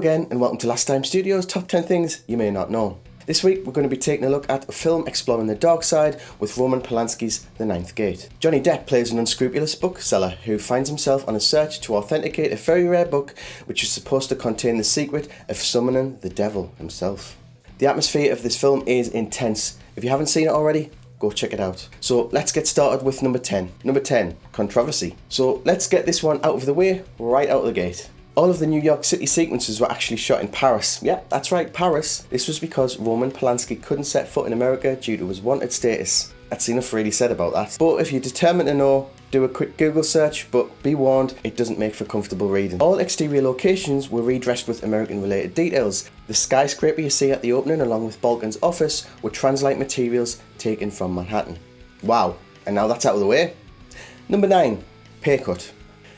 again, and welcome to Last Time Studios Top 10 Things You May Not Know. This week we're going to be taking a look at a film exploring the dark side with Roman Polanski's The Ninth Gate. Johnny Depp plays an unscrupulous bookseller who finds himself on a search to authenticate a very rare book which is supposed to contain the secret of summoning the devil himself. The atmosphere of this film is intense. If you haven't seen it already, go check it out. So let's get started with number 10. Number 10, controversy. So let's get this one out of the way, right out of the gate. All of the New York City sequences were actually shot in Paris. Yeah, that's right, Paris. This was because Roman Polanski couldn't set foot in America due to his wanted status. That's enough really said about that. But if you're determined to know, do a quick Google search, but be warned, it doesn't make for comfortable reading. All exterior locations were redressed with American-related details. The skyscraper you see at the opening, along with Balkan's office, were translite materials taken from Manhattan. Wow, and now that's out of the way. Number 9, pay cut.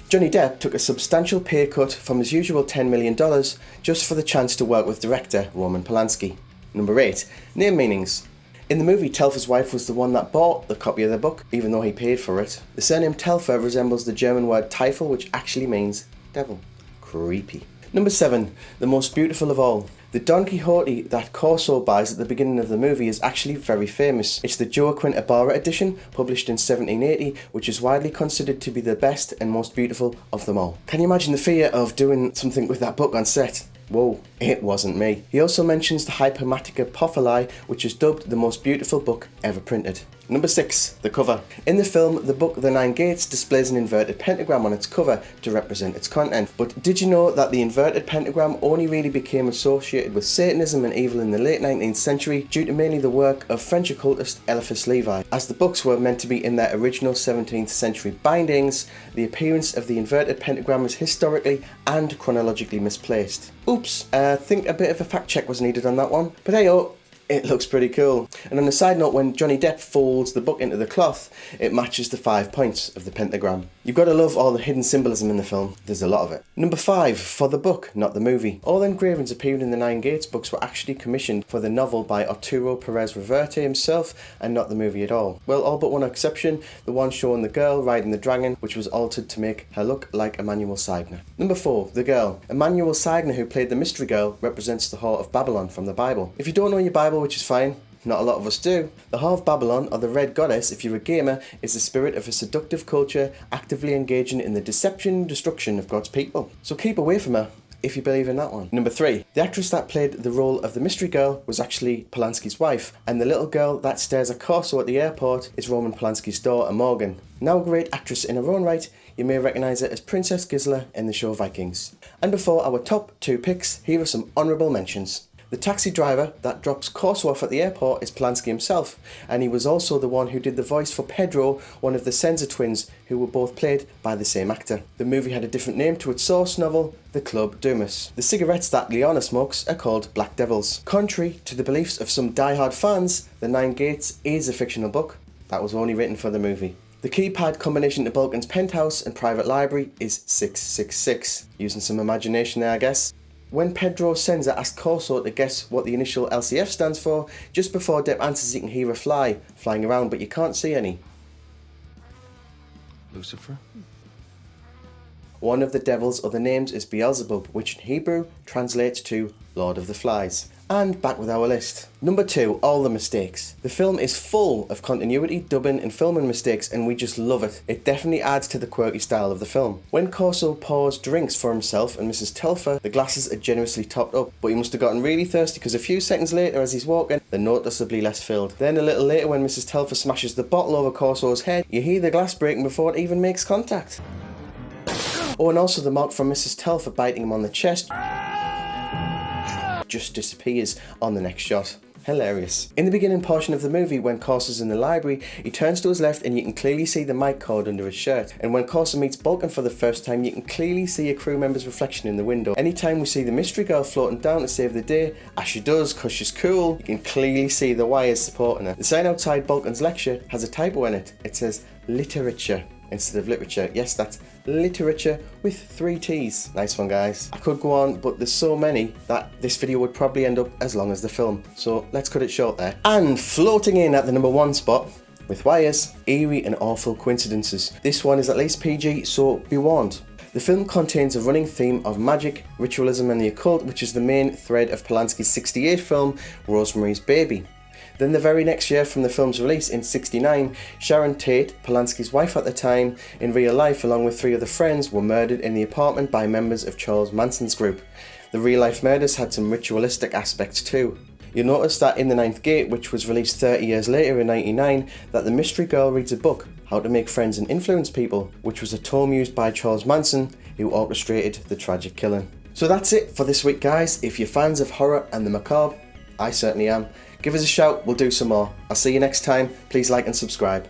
Johnny Depp took a substantial pay cut from his usual $10 million just for the chance to work with director Roman Polanski. Number 8, name meanings. In the movie, Telfer's wife was the one that bought the copy of the book, even though he paid for it. The surname Telfer resembles the German word Teufel, which actually means devil. Creepy. Number 7, the most beautiful of all. The Don Quixote that Corso buys at the beginning of the movie is actually very famous. It's the Joaquin Ibarra edition, published in 1780, which is widely considered to be the best and most beautiful of them all. Can you imagine the fear of doing something with that book on set? Whoa, it wasn't me. He also mentions the Hypermatica Pophili, which is dubbed the most beautiful book ever printed. Number 6, the cover. In the film, the book The Nine Gates displays an inverted pentagram on its cover to represent its content. But did you know that the inverted pentagram only really became associated with Satanism and evil in the late 19th century due to mainly the work of French occultist Eliphas Levi? As the books were meant to be in their original 17th century bindings, the appearance of the inverted pentagram is historically and chronologically misplaced. Oops, I think a bit of a fact check was needed on that one. But hey-oh, it looks pretty cool. And on a side note, when Johnny Depp folds the book into the cloth, it matches the 5 points of the pentagram. You've got to love all the hidden symbolism in the film. There's a lot of it. Number 5, for the book, not the movie. All engravings appearing in the Nine Gates books were actually commissioned for the novel by Arturo Perez Reverte himself, and not the movie at all. Well, all but one exception, the one showing the girl riding the dragon, which was altered to make her look like Emanuel Seigner. Number 4, the girl. Emanuel Seigner, who played the mystery girl, represents the Whore of Babylon from the Bible. If you don't know your Bible, which is fine, not a lot of us do, the Whore of Babylon, or the Red Goddess if you're a gamer, is the spirit of a seductive culture actively engaging in the deception and destruction of God's people. So keep away from her, if you believe in that one. Number 3, the actress that played the role of the mystery girl was actually Polanski's wife, and the little girl that stares at Corso at the airport is Roman Polanski's daughter Morgan. Now a great actress in her own right, you may recognise her as Princess Gisela in the show Vikings. And before our top 2 picks, here are some honourable mentions. The taxi driver that drops Corso off at the airport is Polanski himself, and he was also the one who did the voice for Pedro, one of the Senza twins, who were both played by the same actor. The movie had a different name to its source novel, The Club Dumas. The cigarettes that Leona smokes are called Black Devils. Contrary to the beliefs of some die-hard fans, The Nine Gates is a fictional book that was only written for the movie. The keypad combination to Balkan's penthouse and private library is 666. Using some imagination there, I guess. When Pedro Senza asked Corso to guess what the initial LCF stands for, just before Depp answers, you can hear a fly flying around, but you can't see any. Lucifer? One of the devil's other names is Beelzebub, which in Hebrew translates to Lord of the Flies. And back with our list. Number 2, all the mistakes. The film is full of continuity, dubbing and filming mistakes, and we just love it. It definitely adds to the quirky style of the film. When Corso pours drinks for himself and Mrs. Telfer, the glasses are generously topped up, but he must have gotten really thirsty because a few seconds later as he's walking, they're noticeably less filled. Then a little later when Mrs. Telfer smashes the bottle over Corso's head, you hear the glass breaking before it even makes contact. Oh, and also the mark from Mrs. Telfer biting him on the chest just disappears on the next shot. Hilarious. In the beginning portion of the movie, when Corso's in the library, he turns to his left and you can clearly see the mic cord under his shirt. And when Corso meets Balkan for the first time, you can clearly see a crew member's reflection in the window. Anytime we see the mystery girl floating down to save the day, as she does because she's cool, you can clearly see the wires supporting her. The sign outside Balkan's lecture has a typo in it. It says literature instead of literature. Yes, that's literature with 3 T's. Nice one, guys. I could go on, but there's so many that this video would probably end up as long as the film. So let's cut it short there. And floating in at the number 1 spot, with wires, eerie and awful coincidences. This one is at least PG, so be warned. The film contains a running theme of magic, ritualism and the occult, which is the main thread of Polanski's 1968 film Rosemary's Baby. Then the very next year from the film's release in 1969, Sharon Tate, Polanski's wife at the time, in real life along with 3 other friends, were murdered in the apartment by members of Charles Manson's group. The real life murders had some ritualistic aspects too. You'll notice that in The Ninth Gate, which was released 30 years later in 1999, that the mystery girl reads a book, How to Make Friends and Influence People, which was a tome used by Charles Manson, who orchestrated the tragic killing. So that's it for this week, guys. If you're fans of horror and the macabre, I certainly am, give us a shout, we'll do some more. I'll see you next time. Please like and subscribe.